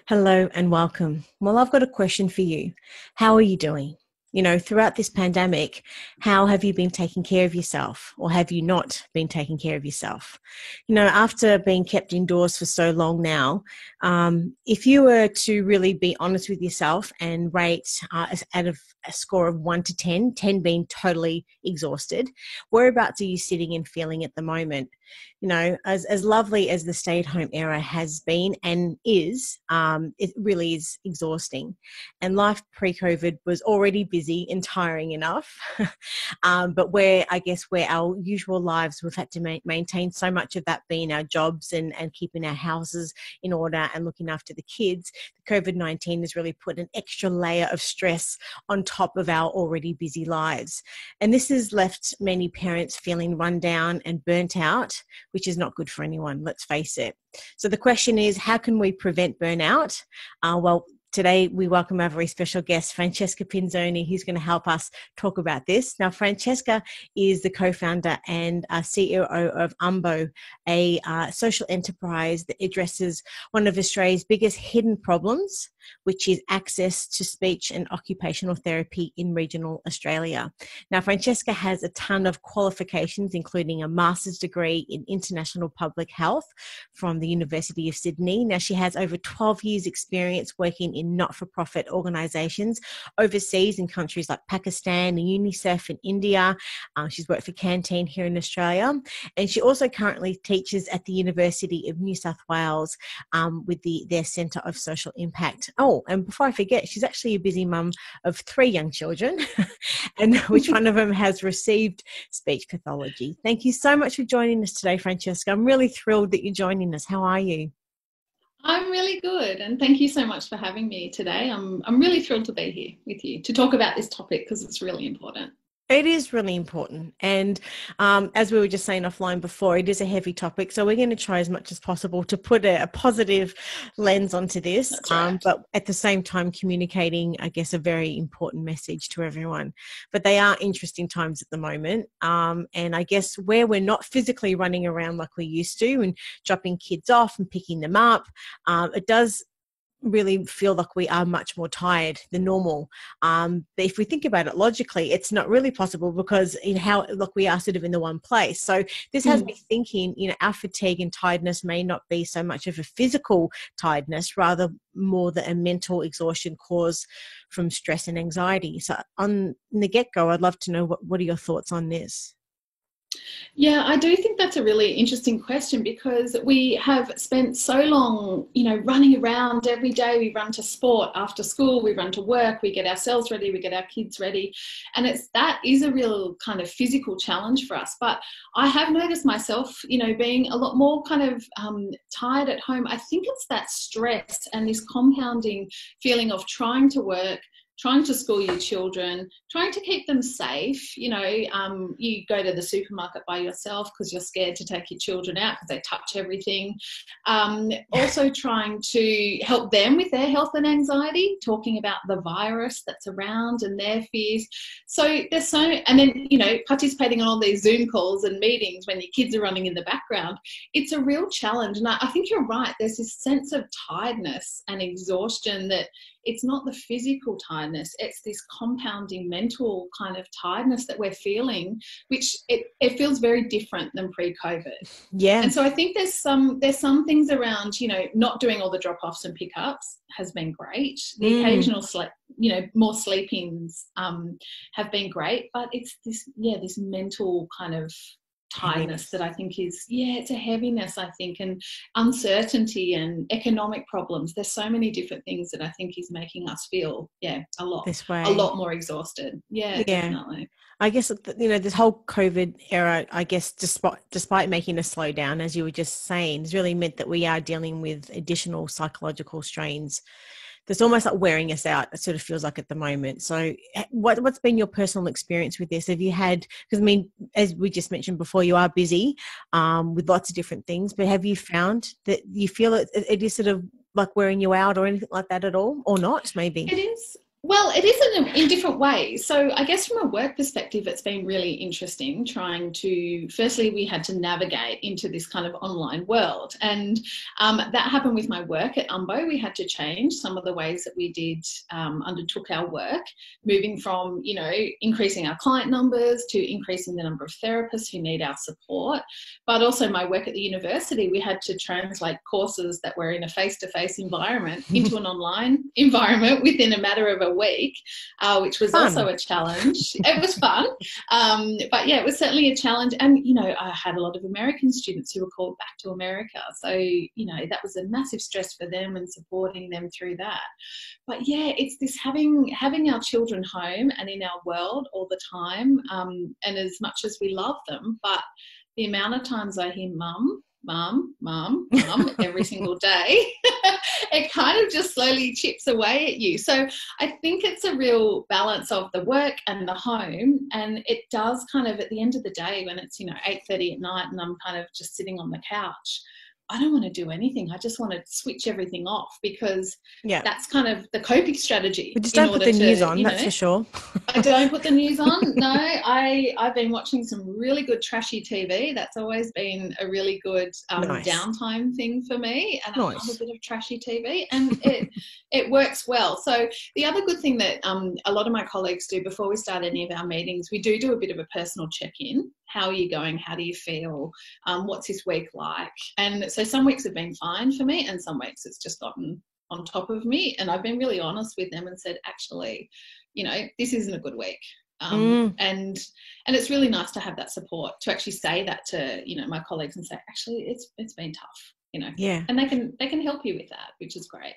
Hello and welcome. Well, I've got a question for you. How are you doing? Throughout this pandemic, how have you been taking care of yourself, or have you not been taking care of yourself? After being kept indoors for so long now, if you were to really be honest with yourself and rate out of a score of 1 to 10, 10 being totally exhausted, whereabouts are you sitting and feeling at the moment? As lovely as the stay-at-home era has been and is, it really is exhausting. And life pre-COVID was already busy and tiring enough. But where our usual lives, we've had to maintain so much of that being our jobs and keeping our houses in order and looking after the kids. The COVID-19 has really put an extra layer of stress on top of our already busy lives. And this has left many parents feeling run down and burnt out, which is not good for anyone, let's face it. So the question is, how can we prevent burnout? Today we welcome our very special guest, Francesca Pinzone, who's going to help us talk about this. Now, Francesca is the co-founder and CEO of Umbo, a social enterprise that addresses one of Australia's biggest hidden problems, which is access to speech and occupational therapy in regional Australia. Now, Francesca has a ton of qualifications, including a master's degree in international public health from the University of Sydney. Now, she has over 12 years experience working in not-for-profit organisations overseas in countries like Pakistan and UNICEF in India. She's worked for Canteen here in Australia. And she also currently teaches at the University of New South Wales with their Centre of Social Impact. Oh, and before I forget, she's actually a busy mum of 3 young children, and which one of them has received speech pathology. Thank you so much for joining us today, Francesca. I'm really thrilled that you're joining us. How are you? I'm really good, and thank you so much for having me today. I'm really thrilled to be here with you to talk about this topic because it's really important. It is really important. And as we were just saying offline before, it is a heavy topic. So we're going to try as much as possible to put a positive lens onto this, That's right. but at the same time communicating, I guess, a very important message to everyone. But they are interesting times at the moment. And I guess where we're not physically running around like we used to and dropping kids off and picking them up, it does really feel like we are much more tired than normal. But if we think about it logically, it's not really possible because we are sort of in the one place. So this has me thinking, our fatigue and tiredness may not be so much of a physical tiredness, rather more a mental exhaustion caused from stress and anxiety. So on the get-go, I'd love to know what are your thoughts on this? Yeah, I do think that's a really interesting question because we have spent so long, running around every day. We run to sport after school, we run to work, we get ourselves ready, we get our kids ready. And that is a real kind of physical challenge for us. But I have noticed myself, being a lot more kind of tired at home. I think it's that stress and this compounding feeling of trying to work, trying to school your children, trying to keep them safe. You go to the supermarket by yourself because you're scared to take your children out because they touch everything. Also trying to help them with their health and anxiety, talking about the virus that's around and their fears. So there's and then, participating on all these Zoom calls and meetings when your kids are running in the background. It's a real challenge. And I think you're right. There's this sense of tiredness and exhaustion that it's not the physical tiredness, it's this compounding mental kind of tiredness that we're feeling, which it feels very different than pre-COVID. Yeah. And so I think there's some things around, not doing all the drop-offs and pickups has been great. The occasional more sleep-ins have been great, but it's this mental kind of tiredness that I think it's a heaviness, I think, and uncertainty and economic problems. There's so many different things that I think is making us feel a lot more exhausted. Yeah, definitely. I guess, this whole COVID era, I guess, despite making a slowdown, as you were just saying, has really meant that we are dealing with additional psychological strains that's almost like wearing us out. It sort of feels like at the moment. So what's been your personal experience with this? Have you had, because as we just mentioned before, you are busy with lots of different things, but have you found that you feel it is sort of like wearing you out or anything like that at all, or not maybe? It is. Well, it is in different ways. So I guess from a work perspective, it's been really interesting trying to, firstly, we had to navigate into this kind of online world. And that happened with my work at Umbo. We had to change some of the ways that we undertook our work, moving from, increasing our client numbers to increasing the number of therapists who need our support. But also my work at the university, we had to translate courses that were in a face-to-face environment into an online environment within a matter of a week, which was also a challenge. It was fun. But yeah, it was certainly a challenge. And, I had a lot of American students who were called back to America. So, that was a massive stress for them and supporting them through that. But yeah, it's this having our children home and in our world all the time. And as much as we love them, but the amount of times I hear mum, every single day, it kind of just slowly chips away at you. So I think it's a real balance of the work and the home. And it does kind of, at the end of the day, when it's, 8:30 at night and I'm kind of just sitting on the couch, I don't want to do anything. I just want to switch everything off, because that's kind of the coping strategy. But just don't put the news on, that's for sure. I don't put the news on. No, I've been watching some really good trashy TV. That's always been a really good downtime thing for me. And I love a bit of trashy TV, and it works well. So the other good thing that a lot of my colleagues do before we start any of our meetings, we do a bit of a personal check-in. How are you going? How do you feel? What's this week like? And so some weeks have been fine for me, and some weeks it's just gotten on top of me. And I've been really honest with them and said, actually, this isn't a good week. And it's really nice to have that support, to actually say that to, my colleagues, and say, actually, it's been tough, and they can help you with that, which is great.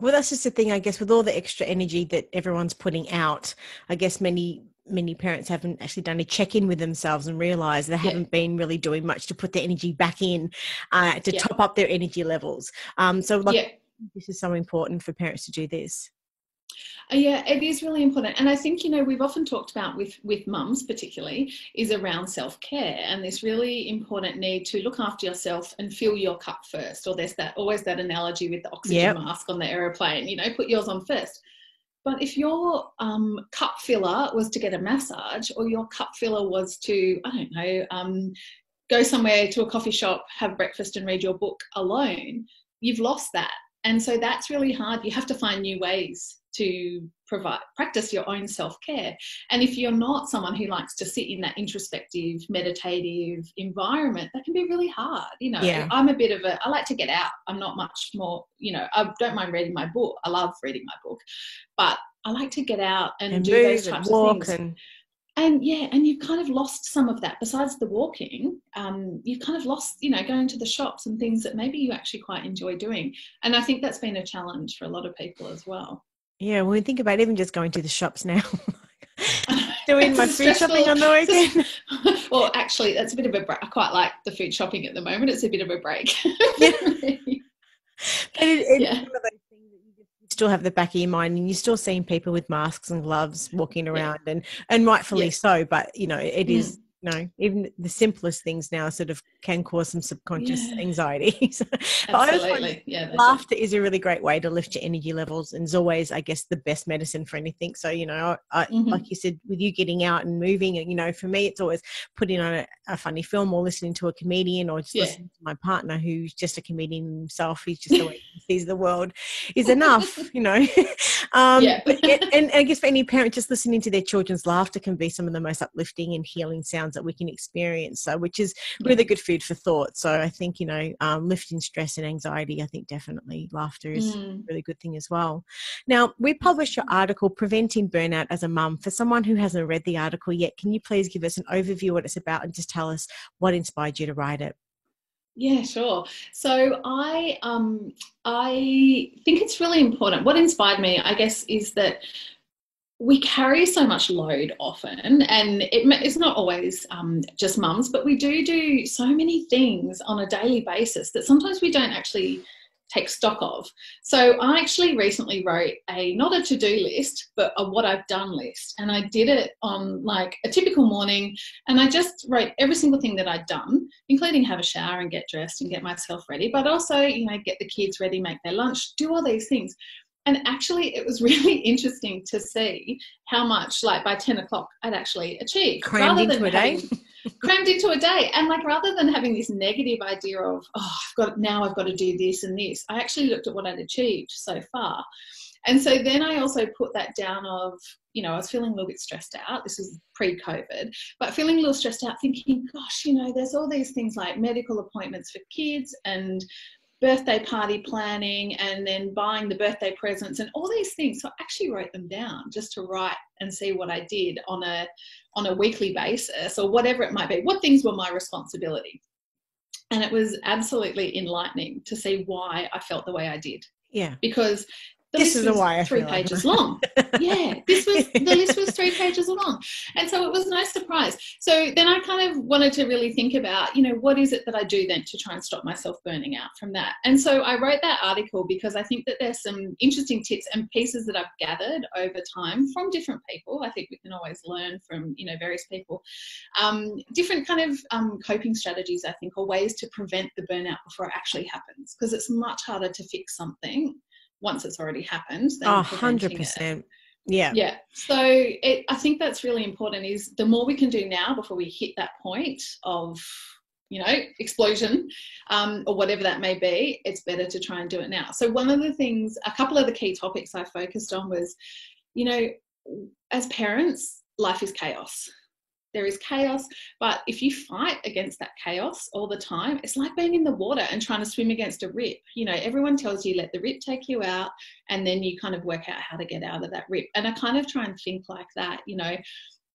Well, that's just the thing, I guess, with all the extra energy that everyone's putting out, I guess many parents haven't actually done a check-in with themselves and realised they haven't been really doing much to put their energy back in to top up their energy levels. This is so important for parents to do this. Yeah, it is really important. And I think, we've often talked about with mums particularly, is around self-care, and this really important need to look after yourself and fill your cup first. Or there's always that analogy with the oxygen mask on the aeroplane, put yours on first. But if your cup filler was to get a massage, or your cup filler was to, go somewhere to a coffee shop, have breakfast and read your book alone, you've lost that. And so that's really hard. You have to find new ways to practice your own self-care. And if you're not someone who likes to sit in that introspective, meditative environment, that can be really hard. I'm I like to get out. I'm not much more, I don't mind reading my book. I love reading my book, but I like to get out and do those types of things. And you've kind of lost some of that. Besides the walking, you've kind of lost, going to the shops and things that maybe you actually quite enjoy doing. And I think that's been a challenge for a lot of people as well. Yeah, when we think about even just going to the shops now, doing my food shopping on the weekend. Well, actually, that's a bit of a break. I quite like the food shopping at the moment. It's a bit of a break. But it's one of those things that you still have the back of your mind, and you're still seeing people with masks and gloves walking around, and rightfully so. But it is. Even the simplest things now sort of can cause some subconscious anxiety. Absolutely. Laughter is a really great way to lift your energy levels, and is always, I guess, the best medicine for anything. So, like you said, with you getting out and moving, for me, it's always putting on a funny film, or listening to a comedian, or just listening to my partner, who's just a comedian himself. He's just the way he sees the world is enough, And I guess for any parent, just listening to their children's laughter can be some of the most uplifting and healing sounds that we can experience, so which is really good food for thought. So I think lifting stress and anxiety, I think definitely laughter is a really good thing as well. Now, we published your article, Preventing Burnout as a Mum. For someone who hasn't read the article yet, can you please give us an overview of what it's about, and just tell us what inspired you to write it? Yeah, sure. So I think it's really important. What inspired me, I guess, is that we carry so much load often, and it's not always just mums, but we do so many things on a daily basis that sometimes we don't actually take stock of. So I actually recently wrote not a to-do list, but a what I've done list. And I did it on like a typical morning, and I just wrote every single thing that I'd done, including have a shower and get dressed and get myself ready, but also, get the kids ready, make their lunch, do all these things. And actually, it was really interesting to see how much, like by 10 o'clock, I'd actually achieved. Crammed into a day. Crammed into a day. And like, rather than having this negative idea of, oh, I've got to do this and this, I actually looked at what I'd achieved so far. And so then I also put that down of, I was feeling a little bit stressed out. This was pre-COVID, but feeling a little stressed out, thinking, gosh, there's all these things like medical appointments for kids and birthday party planning, and then buying the birthday presents and all these things. So I actually wrote them down just to write and see what I did on a weekly basis, or whatever it might be, what things were my responsibility. And it was absolutely enlightening to see why I felt the way I did. Yeah. Because the this list is was why I 3 pages long. Yeah, the list was 3 pages long. And so it was no surprise. So then I kind of wanted to really think about, what is it that I do then to try and stop myself burning out from that? And so I wrote that article because I think that there's some interesting tips and pieces that I've gathered over time from different people. I think we can always learn from, various people. Different kind of coping strategies, I think, or ways to prevent the burnout before it actually happens, because it's much harder to fix something once it's already happened than 100%. It. Yeah. So I think that's really important, is the more we can do now before we hit that point of, explosion, or whatever that may be, it's better to try and do it now. So one of the things, a couple of the key topics I focused on was, as parents, life is chaos. There is chaos, but if you fight against that chaos all the time, it's like being in the water and trying to swim against a rip. Everyone tells you, let the rip take you out, and then you kind of work out how to get out of that rip. And I kind of try and think like that,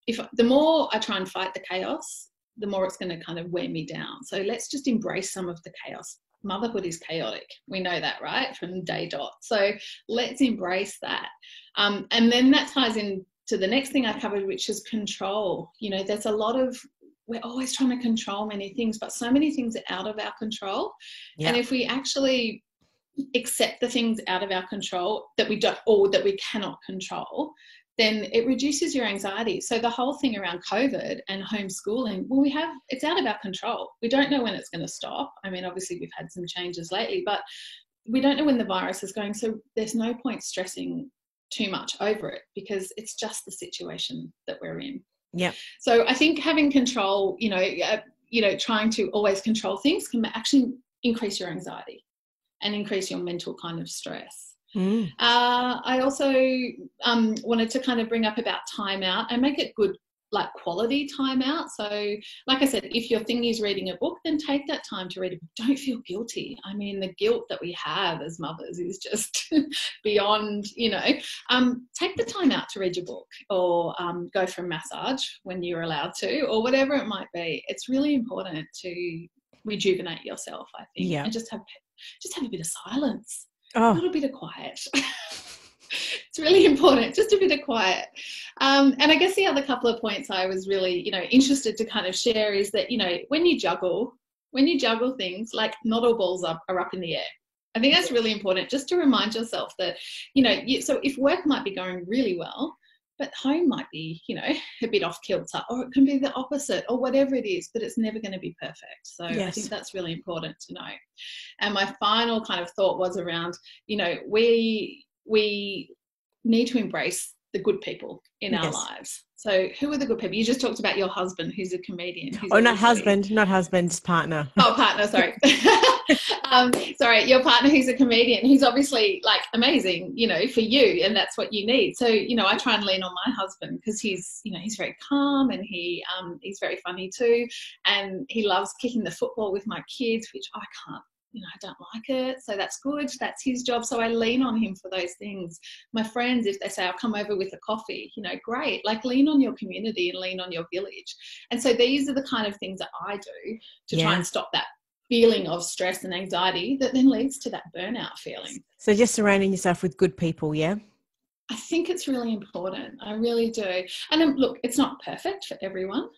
if the more I try and fight the chaos, the more it's going to kind of wear me down. So let's just embrace some of the chaos. Motherhood is chaotic. We know that, right? From day dot. So let's embrace that. And then that ties in to the next thing I covered, which is control. There's a lot of, we're always trying to control many things, but so many things are out of our control. Yeah. And if we actually accept the things out of our control that we don't, or that we cannot control, then it reduces your anxiety. So the whole thing around COVID and homeschooling, it's out of our control. We don't know when it's going to stop. I mean, obviously we've had some changes lately, but we don't know when the virus is going. So there's no point stressing too much over it, because it's just the situation that we're in. Yeah. So I think having control, trying to always control things can actually increase your anxiety and increase your mental kind of stress. I also wanted to kind of bring up about time out and make it good, like quality time out. So like I said, if your thing is reading a book, then take that time to read a book. Don't feel guilty. I mean, the guilt that we have as mothers is just beyond, take the time out to read your book, or go for a massage when you're allowed to, or whatever it might be. It's really important to rejuvenate yourself, I think, and just have a bit of silence, a little bit of quiet. It's really important, just a bit of quiet. And I guess the other couple of points I was really, interested to kind of share is that, when you juggle things, like not all balls are up in the air. I think that's really important, just to remind yourself that, so if work might be going really well, but home might be, a bit off kilter, or it can be the opposite, or whatever it is, but it's never going to be perfect. So I think that's really important to know. And my final kind of thought was around, we need to embrace the good people in our lives. So who are the good people? You just talked about your husband, who's a comedian. Not husband, partner. Oh, partner, sorry. Sorry, your partner who's a comedian. He's obviously like amazing, for you, and that's what you need. So, I try and lean on my husband, because he's very calm, and he's very funny too. And he loves kicking the football with my kids, which I can't. I don't like it. So that's good. That's his job. So I lean on him for those things. My friends, if they say, I'll come over with a coffee, great. Like, lean on your community and lean on your village. And so these are the kind of things that I do to try and stop that feeling of stress and anxiety that then leads to that burnout feeling. So just surrounding yourself with good people, yeah? I think it's really important. I really do. And look, it's not perfect for everyone.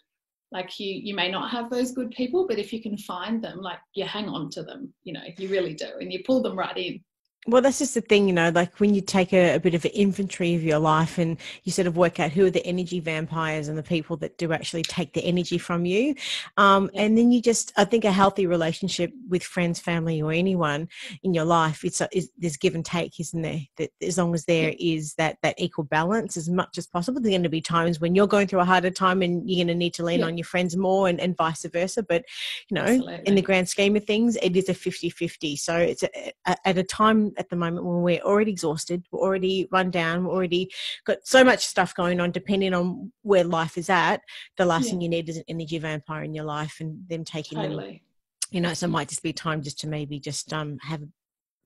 Like you may not have those good people, but if you can find them, like, you hang on to them, you really do, and you pull them right in. Well, that's just the thing, like when you take a bit of an inventory of your life and you sort of work out who are the energy vampires and the people that do actually take the energy from you. Yeah, And then I think a healthy relationship with friends, family, or anyone in your life, there's give and take, isn't there? That as long as yeah, there is that equal balance as much as possible, there's going to be times when you're going through a harder time and you're going to need to lean yeah, on your friends more and vice versa. But, in the absolutely. grand scheme of things, it is a 50-50. So it's at a time at the moment when we're already exhausted, we're already run down, we're already got so much stuff going on, depending on where life is at, the last Yeah, thing you need is an energy vampire in your life and them taking them, totally. so it might just be time just to maybe just have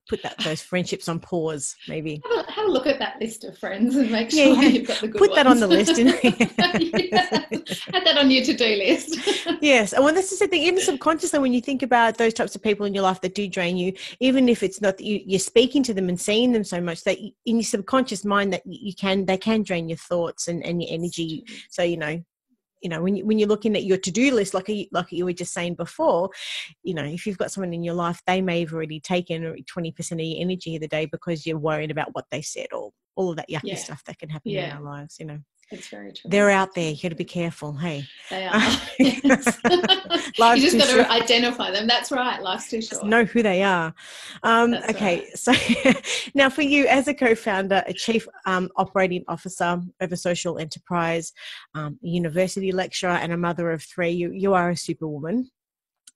put those friendships on pause, maybe. Have a look at that list of friends and make Yeah, sure yeah. you've got the good Put that on ones. the list. Yeah, add that on your to-do list. Yes. And well, this is the thing, even subconsciously, when you think about those types of people in your life that do drain you, even if it's not that you're speaking to them and seeing them so much, that in your subconscious mind that they can drain your thoughts and your energy. So, when you're looking at your to-do list, like you were just saying before, if you've got someone in your life, they may have already taken 20% of your energy of the day because you're worried about what they said or all of that yucky Yeah, stuff that can happen in yeah, our lives. it's very true. They're out It's there. very You got to be true. careful. Hey, They are. Yes. You life's just too got short. to identify them. That's right. Life's too Just short. know who they are. That's right. Okay, so now for you as a co-founder, a chief operating officer of a social enterprise, a university lecturer, and a mother of three, you are a superwoman.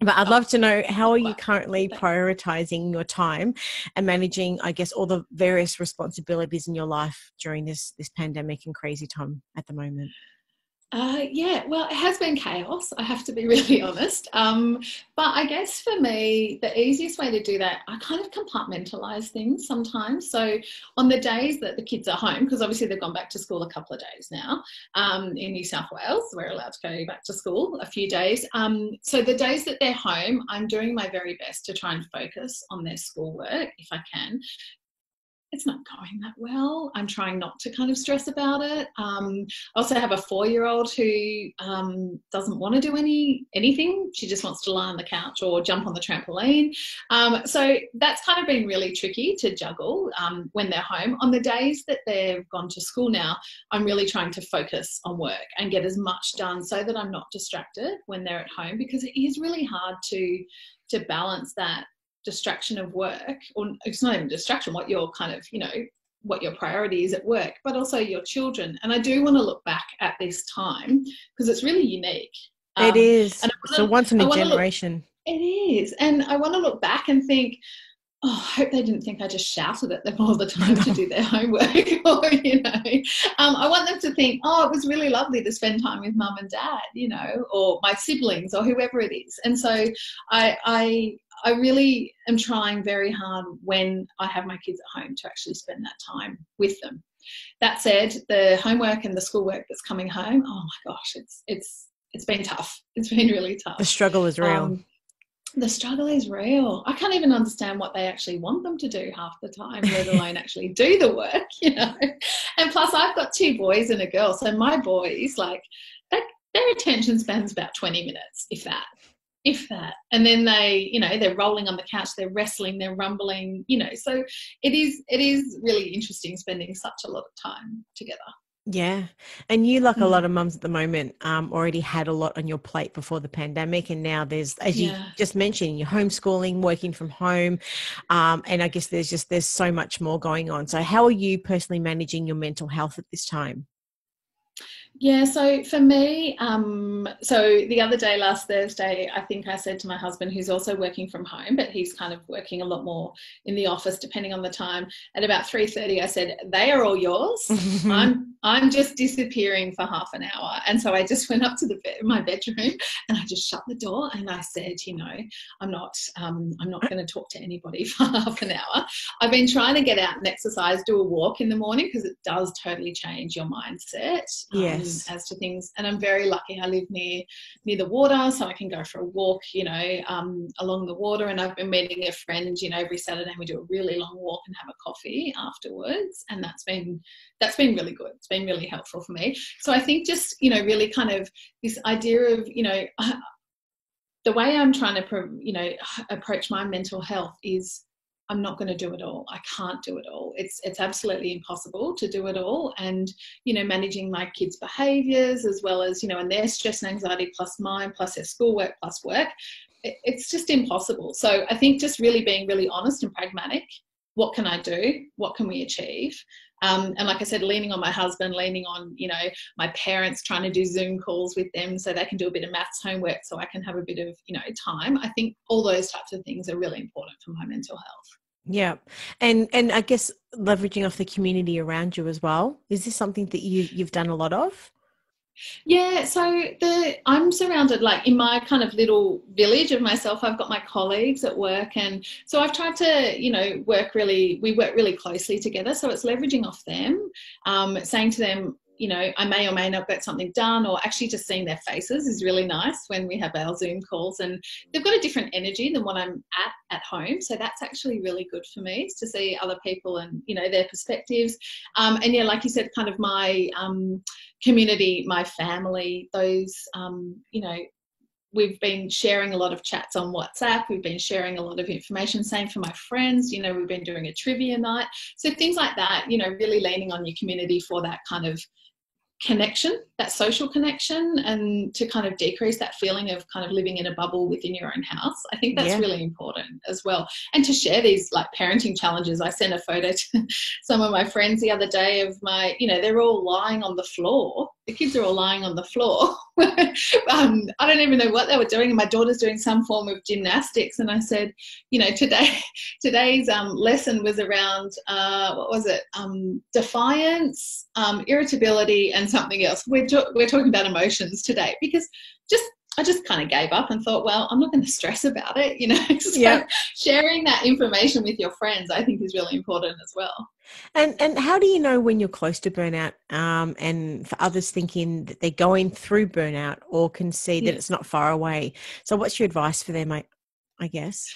But I'd love Oh, to know, how are you wow. currently Thanks. prioritizing your time and managing, I guess, all the various responsibilities in your life during this pandemic and crazy time at the moment? Yeah, well, it has been chaos, I have to be really honest. But I guess for me, the easiest way to do that, I kind of compartmentalize things sometimes. So on the days that the kids are home, because obviously they've gone back to school a couple of days now in New South Wales, we're allowed to go back to school a few days. So the days that they're home, I'm doing my very best to try and focus on their schoolwork if I can. It's not going that well. I'm trying not to kind of stress about it. I also have a 4-year-old who doesn't want to do anything. She just wants to lie on the couch or jump on the trampoline. So that's kind of been really tricky to juggle when they're home. On the days that they've gone to school now, I'm really trying to focus on work and get as much done so that I'm not distracted when they're at home, because it is really hard to balance that distraction of work, or it's not even distraction, what your kind of, what your priority is at work, but also your children. And I do want to look back at this time because it's really unique. It Um, is. and So once in I a want to look, generation. it is. And I want to look back and think, oh, I hope they didn't think I just shouted at them all the time to No. do their homework. Or, I want them to think, oh, it was really lovely to spend time with mum and dad, or my siblings or whoever it is. And so I really am trying very hard when I have my kids at home to actually spend that time with them. That said, the homework and the schoolwork that's coming home, oh my gosh, it's been tough. It's been really The tough. struggle is real. The struggle is real. I can't even understand what they actually want them to do half the time, let alone actually do the work. And plus, I've got 2 boys and a girl. So my boys, like, their attention span's about 20 minutes, if that. If that. And then they're rolling on the couch, they're wrestling, they're rumbling, So it is really interesting spending such a lot of time together. Yeah. And you, like a lot Mm. of mums at the moment, already had a lot on your plate before the pandemic. And now there's, as you Yeah. just mentioned, you're homeschooling, working from home. And I guess there's so much more going on. So how are you personally managing your mental health at this time? Yeah, so for me, so the other day, last Thursday, I think I said to my husband, who's also working from home, but he's kind of working a lot more in the office, depending on the time. At about 3:30, I said, "They are all yours. I'm just disappearing for half an hour." And so I just went up to my bedroom and I just shut the door and I said, I'm not going to talk to anybody for half an hour. I've been trying to get out and exercise, do a walk in the morning, because it does totally change your mindset. Yes. As to things. And I'm very lucky. I live near the water, so I can go for a walk, along the water. And I've been meeting a friend, every Saturday. We do a really long walk and have a coffee afterwards, and that's been really good. It's been really helpful for me. So I think just really kind of this idea of the way I'm trying to approach my mental health is I'm not going to do it all. I can't do it all. It's absolutely impossible to do it all. And, you know, managing my kids' behaviours as well as, you know, and their stress and anxiety plus mine, plus their schoolwork, plus work, it's just impossible. So I think just really being really honest and pragmatic. What can I do? What can we achieve? And like I said, leaning on my husband, leaning on, you know, my parents, trying to do Zoom calls with them so they can do a bit of maths homework so I can have a bit of, you know, time. I think all those types of things are really important for my mental health. Yeah. And I guess leveraging off the community around you as well. Is this something that you've done a lot of? Yeah, so I'm surrounded, like in my kind of little village of myself, I've got my colleagues at work, and so I've tried to, you know, we work really closely together. So it's leveraging off them, saying to them, you know, I may or may not get something done, or actually just seeing their faces is really nice when we have our Zoom calls, and they've got a different energy than what I'm at home. So that's actually really good for me, is to see other people and, you know, their perspectives. And yeah, like you said, kind of my community, my family, those, you know, we've been sharing a lot of chats on WhatsApp. We've been sharing a lot of information. Same for my friends. You know, we've been doing a trivia night. So things like that, you know, really leaning on your community for that kind of connection, that social connection, and to kind of decrease that feeling of kind of living in a bubble within your own house. I think that's really important as well. And to share these like parenting challenges. I sent a photo to some of my friends the other day of my, you know, they're all lying on the floor. The kids are all lying on the floor. I don't even know what they were doing. And my daughter's doing some form of gymnastics. And I said, you know, today's lesson was around, what was it? Defiance, irritability, and something else. We're talking about emotions today, because I just kind of gave up and thought, well, I'm not going to stress about it, you know. So sharing that information with your friends, I think, is really important as well. And how do you know when you're close to burnout, and for others thinking that they're going through burnout or can see that it's not far away? So what's your advice for them, I guess?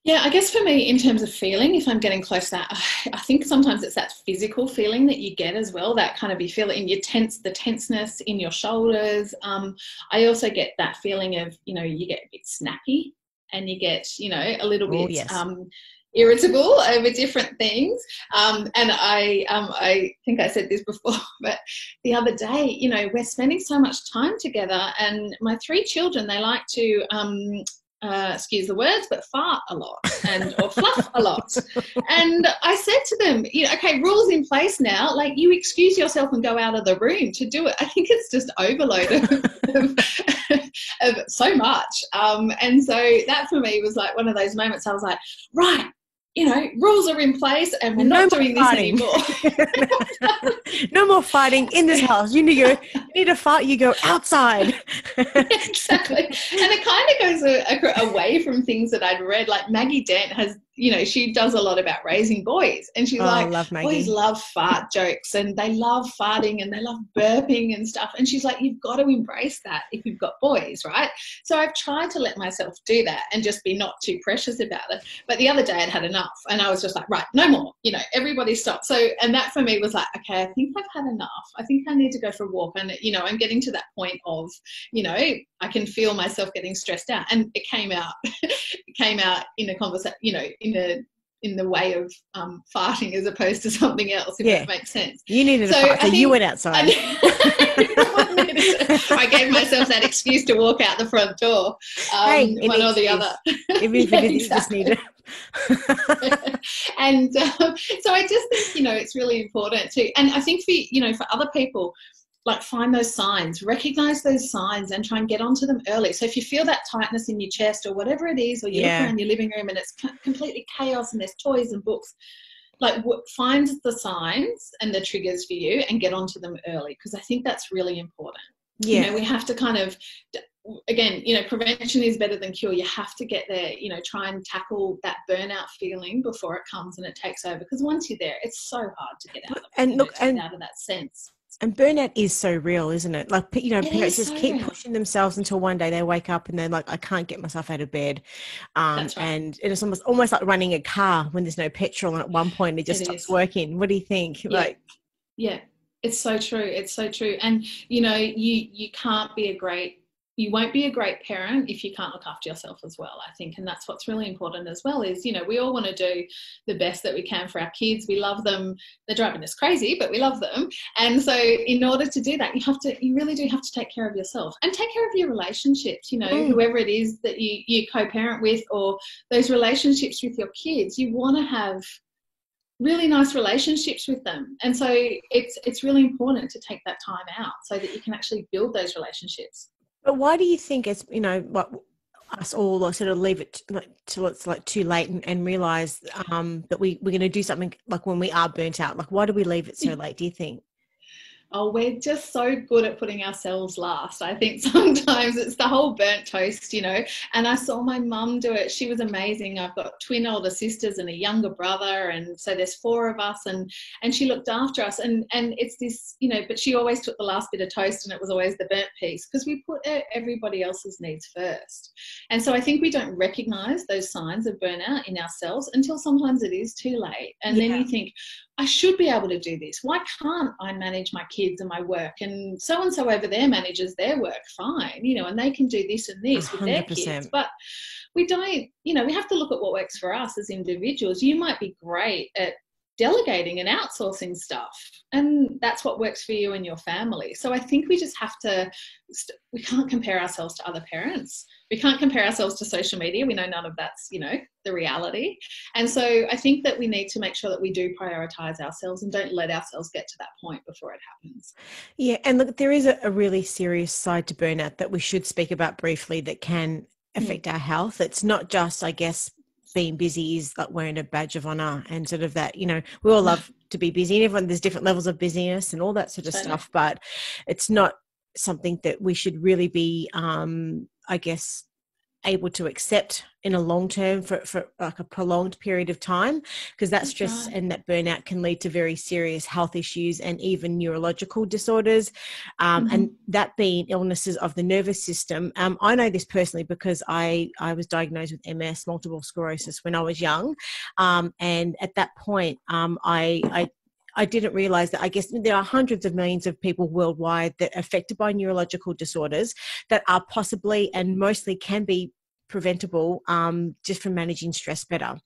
Yeah, I guess for me, in terms of feeling, if I'm getting close to that, I think sometimes it's that physical feeling that you get as well, that kind of, you feel it in your the tenseness in your shoulders. I also get that feeling of, you know, you get a bit snappy and you get, you know, a little bit irritable over different things. And I think I said this before, but the other day, you know, we're spending so much time together, and my 3 children, they like to excuse the words, but fart a lot or fluff a lot. And I said to them, you know, okay, rules in place now, like you excuse yourself and go out of the room to do it. I think it's just overload of so much. And so that for me was like one of those moments I was like, right, you know, rules are in place and we're not doing this anymore. No more fighting in this house. You need to fight, you go outside. Exactly. And it kind of goes away from things that I'd read. Like Maggie Dent has, you know, she does a lot about raising boys, and she's boys love fart jokes, and they love farting and they love burping and stuff. And she's like, you've got to embrace that if you've got boys, right? So I've tried to let myself do that and just be not too precious about it. But the other day I'd had enough, and I was just like, right, no more, you know, everybody stop. So, and that for me was like, okay, I think I've had enough. I think I need to go for a walk. And, you know, I'm getting to that point of, you know, I can feel myself getting stressed out, and it came out in a conversation, you know, in the way of farting as opposed to something else, if that makes sense. You needed a fart, so you went outside. I gave myself that excuse to walk out the front door, one or the other. Even if you just need it. And so I just think, you know, it's really important to, and I think for, you know, for other people, like find those signs, recognize those signs and try and get onto them early. So if you feel that tightness in your chest or whatever it is, or you look around your living room and it's completely chaos and there's toys and books, like find the signs and the triggers for you and get onto them early, because I think that's really important. You know, we have to kind of, again, you know, prevention is better than cure. You have to get there, you know, try and tackle that burnout feeling before it comes and it takes over, because once you're there, it's so hard to get out of it, get out of that sense. And burnout is so real, isn't it? Like, you know, parents just keep pushing themselves until one day they wake up and they're like, I can't get myself out of bed. That's right. And it's almost like running a car when there's no petrol, and at one point it just stops working. What do you think? Yeah, it's so true. It's so true. And, you know, you can't be a great, you won't be a great parent if you can't look after yourself as well, I think. And that's what's really important as well is, you know, we all want to do the best that we can for our kids. We love them. They're driving us crazy, but we love them. And so in order to do that, you really do have to take care of yourself and take care of your relationships, you know, whoever it is that you co-parent with, or those relationships with your kids. You want to have really nice relationships with them. And so it's really important to take that time out so that you can actually build those relationships. But why do you think it's, you know, what us all sort of leave it till it's like too late and realize that we're going to do something like when we are burnt out? Like, why do we leave it so late, do you think? Oh, we're just so good at putting ourselves last. I think sometimes it's the whole burnt toast, you know, and I saw my mum do it. She was amazing. I've got twin older sisters and a younger brother. And so there's 4 of us, and she looked after us. And it's this, you know, but she always took the last bit of toast, and it was always the burnt piece, because we put everybody else's needs first. And so I think we don't recognize those signs of burnout in ourselves until sometimes it is too late. And then you think, I should be able to do this. Why can't I manage my kids and my work? And so over there manages their work fine, you know, and they can do this and this with 100%. their kids. But we don't, you know, we have to look at what works for us as individuals. You might be great at delegating and outsourcing stuff, and that's what works for you and your family. So I think we just have to, we can't compare ourselves to other parents. We can't compare ourselves to social media. We know none of that's, you know, the reality. And so I think that we need to make sure that we do prioritize ourselves and don't let ourselves get to that point before it happens. Yeah. And look, there is a really serious side to burnout that we should speak about briefly that can affect our health. It's not just, I guess, being busy is like wearing a badge of honor and sort of that, you know, we all love to be busy, and everyone, there's different levels of busyness and all that sort of stuff, but it's not something that we should really be, I guess, able to accept in a long term for like a prolonged period of time, because that stress and that burnout can lead to very serious health issues and even neurological disorders, and that being illnesses of the nervous system. I know this personally because I was diagnosed with MS, multiple sclerosis, when I was young, and at that point I didn't realize that I guess there are hundreds of millions of people worldwide that are affected by neurological disorders that are possibly and mostly can be preventable just from managing stress better.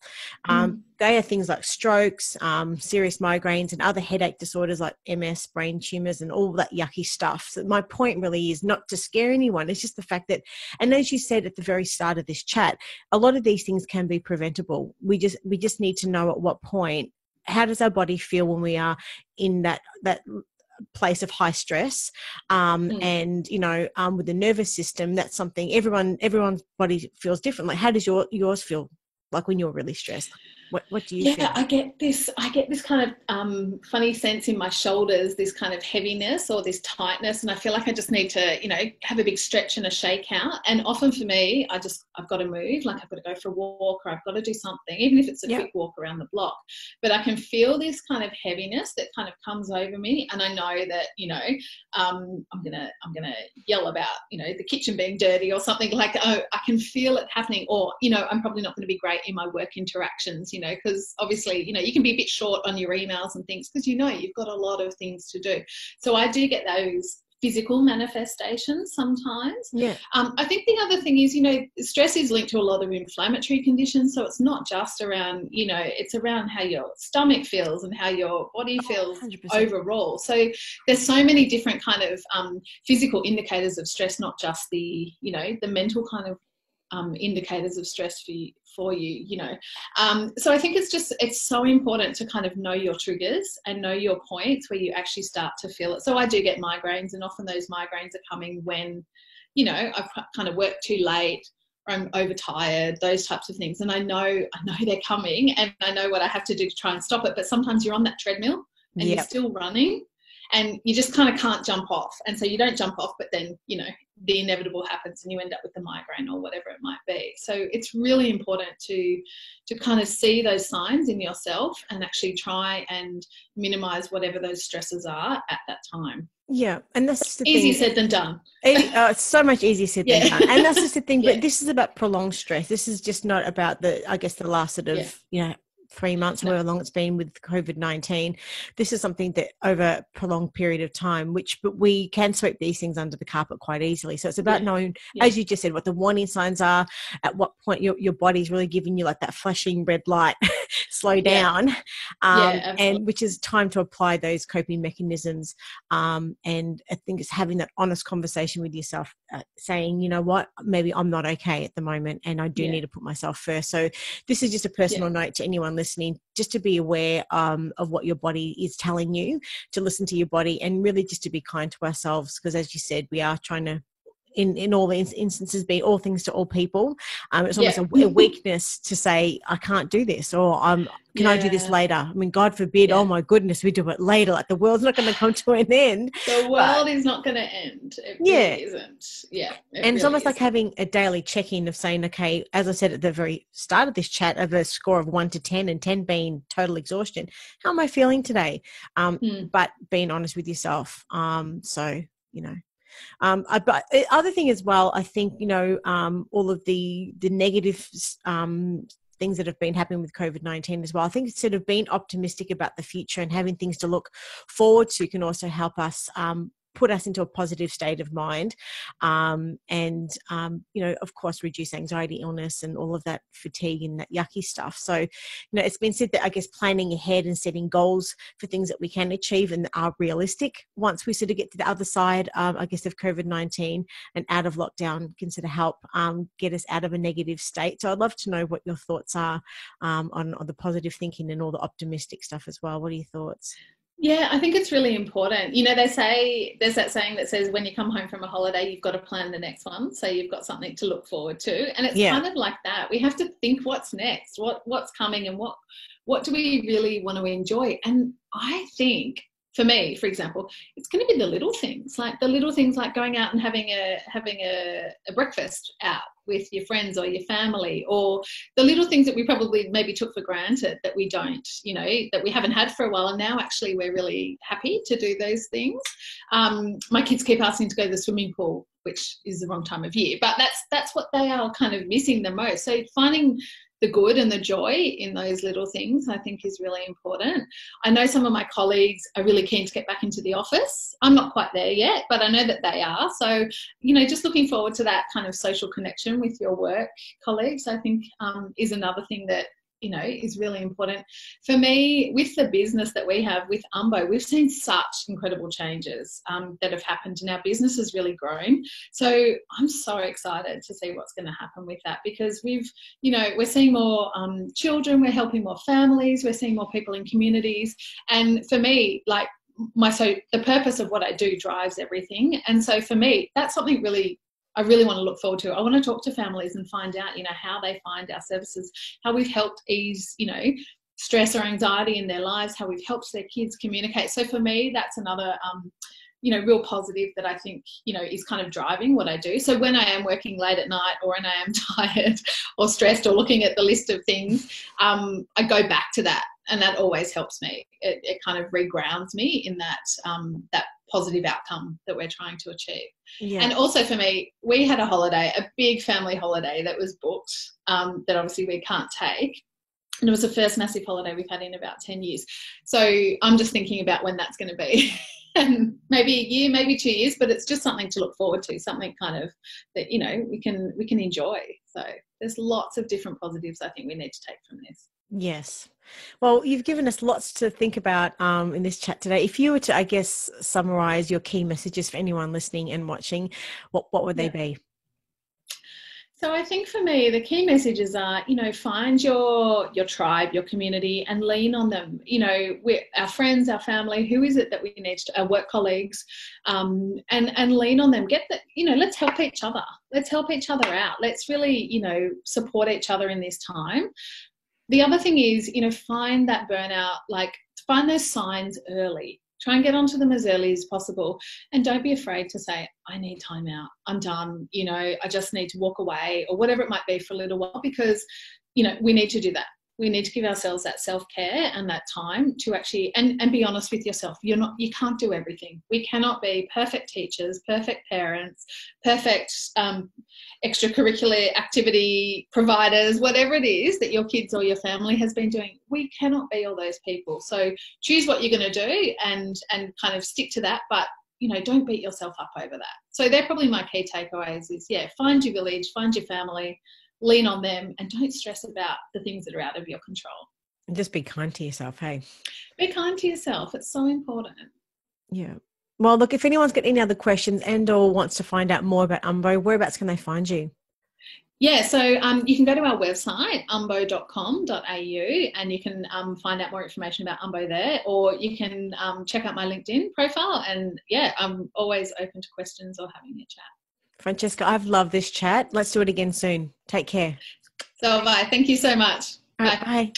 They are things like strokes, serious migraines, and other headache disorders like MS, brain tumors, and all that yucky stuff. So my point really is not to scare anyone. It's just the fact that, and as you said at the very start of this chat, a lot of these things can be preventable. We just need to know at what point. How does our body feel when we are in that place of high stress? And, you know, with the nervous system, that's something everyone's body feels different. Like, how does yours feel like when you're really stressed? What do you feel? I get this kind of funny sense in my shoulders, this kind of heaviness or this tightness, and I feel like I just need to, you know, have a big stretch and a shake out. And often for me, I've got to move, like I've got to go for a walk, or I've got to do something, even if it's a quick walk around the block. But I can feel this kind of heaviness that kind of comes over me, and I know that, you know, I'm gonna yell about, you know, the kitchen being dirty or something, like, oh, I can feel it happening, or, you know, I'm probably not going to be great in my work interactions, you know, because obviously, you know, you can be a bit short on your emails and things because, you know, you've got a lot of things to do. So I do get those physical manifestations sometimes. I think the other thing is, you know, stress is linked to a lot of inflammatory conditions. So it's not just around, you know, it's around how your stomach feels and how your body feels 100%. Overall. So there's so many different kind of physical indicators of stress, not just the, you know, the mental kind of indicators of stress for you, you know. So I think it's so important to kind of know your triggers and know your points where you actually start to feel it. So I do get migraines, and often those migraines are coming when, you know, I've kind of worked too late, or I'm overtired, those types of things. And I know they're coming, and I know what I have to do to try and stop it. But sometimes you're on that treadmill and you're still running, and you just kind of can't jump off. And so you don't jump off, but then, you know, the inevitable happens and you end up with the migraine or whatever it might be. So it's really important to kind of see those signs in yourself and actually try and minimize whatever those stresses are at that time. Yeah, and that's the easy thing. said than done. It's so much easier said than done, and that's just the thing. But this is about prolonged stress. This is just not about the, I guess, the last sort of you know, 3 months, No. however long it's been with COVID-19. This is something that over a prolonged period of time, but we can sweep these things under the carpet quite easily. So it's about knowing, as you just said, what the warning signs are, at what point your body's really giving you like that flashing red light, slow down, and which is time to apply those coping mechanisms. And I think it's having that honest conversation with yourself, saying, you know what, maybe I'm not okay at the moment and I do need to put myself first. So this is just a personal note to anyone listening, just to be aware of what your body is telling you, to listen to your body, and really just to be kind to ourselves, because as you said, we are trying to, in all instances, be all things to all people. It's almost a weakness to say, I can't do this, or can I do this later? I mean, God forbid, oh my goodness, we do it later. Like, the world's not going to come to an end. The world is not going to end. It really isn't. Yeah. And it's almost like having a daily check-in of saying, okay, as I said at the very start of this chat, of a score of 1 to 10, and 10 being total exhaustion, how am I feeling today? But being honest with yourself. So, you know. But the other thing as well, I think, you know, all of the negative things that have been happening with COVID-19 as well, I think sort of being optimistic about the future and having things to look forward to can also help us put us into a positive state of mind, and you know, of course, reduce anxiety, illness, and all of that fatigue and that yucky stuff. So, you know, it's been said that, I guess, planning ahead and setting goals for things that we can achieve and are realistic once we sort of get to the other side, I guess, of COVID-19 and out of lockdown, can sort of help get us out of a negative state. So I'd love to know what your thoughts are on the positive thinking and all the optimistic stuff as well. What are your thoughts? Yeah, I think it's really important. You know, they say, there's that saying that says, when you come home from a holiday, you've got to plan the next one. So you've got something to look forward to. And it's kind of like that. We have to think what's next, what's coming, and what do we really want to enjoy. And I think, for me, for example, it's going to be the little things, like going out and having a breakfast out with your friends or your family, or the little things that we probably maybe took for granted that we don't, you know, that we haven't had for a while, and now actually we're really happy to do those things. My kids keep asking to go to the swimming pool, which is the wrong time of year, but that's what they are kind of missing the most. So finding the good and the joy in those little things, I think, is really important. I know some of my colleagues are really keen to get back into the office. I'm not quite there yet, but I know that they are. So, you know, just looking forward to that kind of social connection with your work colleagues, I think, is another thing that, you know, is really important. For me, with the business that we have with Umbo, we've seen such incredible changes that have happened, and our business has really grown. So I'm so excited to see what's going to happen with that, because we've, you know, we're seeing more children, we're helping more families, we're seeing more people in communities. And for me, like, the purpose of what I do drives everything. And so for me, that's something I really want to look forward to. I want to talk to families and find out, you know, how they find our services, how we've helped ease, you know, stress or anxiety in their lives, how we've helped their kids communicate. So for me, that's another, you know, real positive that I think, you know, is kind of driving what I do. So when I am working late at night, or when I am tired or stressed or looking at the list of things, I go back to that, and that always helps me. It kind of regrounds me in that that positive outcome that we're trying to achieve. Yeah. And also for me, we had a holiday, a big family holiday that was booked, that obviously we can't take. And it was the first massive holiday we've had in about 10 years. So I'm just thinking about when that's going to be. And maybe a year, maybe 2 years, but it's just something to look forward to, something kind of that, you know, we can enjoy. So there's lots of different positives I think we need to take from this. Yes. Well, you've given us lots to think about in this chat today. If you were to, I guess, summarize your key messages for anyone listening and watching, what would they be? So I think for me, the key messages are, you know, find your tribe, your community, and lean on them. You know, our friends, our family, who is it that we need to, our work colleagues, and lean on them. Get that, you know, let's help each other. Let's help each other out. Let's really, you know, support each other in this time. The other thing is, you know, find that burnout, like find those signs early. Try and get onto them as early as possible. And don't be afraid to say, I need time out. I'm done. You know, I just need to walk away, or whatever it might be for a little while, because, you know, we need to do that. We need to give ourselves that self-care and that time to actually, and be honest with yourself. You can't do everything. We cannot be perfect teachers, perfect parents, perfect extracurricular activity providers, whatever it is that your kids or your family has been doing. We cannot be all those people. So choose what you're going to do and kind of stick to that, but don't beat yourself up over that. So they're probably my key takeaways is, find your village, find your family, lean on them, and don't stress about the things that are out of your control. And just be kind to yourself, hey? Be kind to yourself. It's so important. Yeah. Well, look, if anyone's got any other questions and or wants to find out more about Umbo, whereabouts can they find you? Yeah, so you can go to our website, umbo.com.au, and you can find out more information about Umbo there, or you can check out my LinkedIn profile. And I'm always open to questions or having a chat. Francesca, I've loved this chat. Let's do it again soon. Take care. So bye. Thank you so much. All right, bye.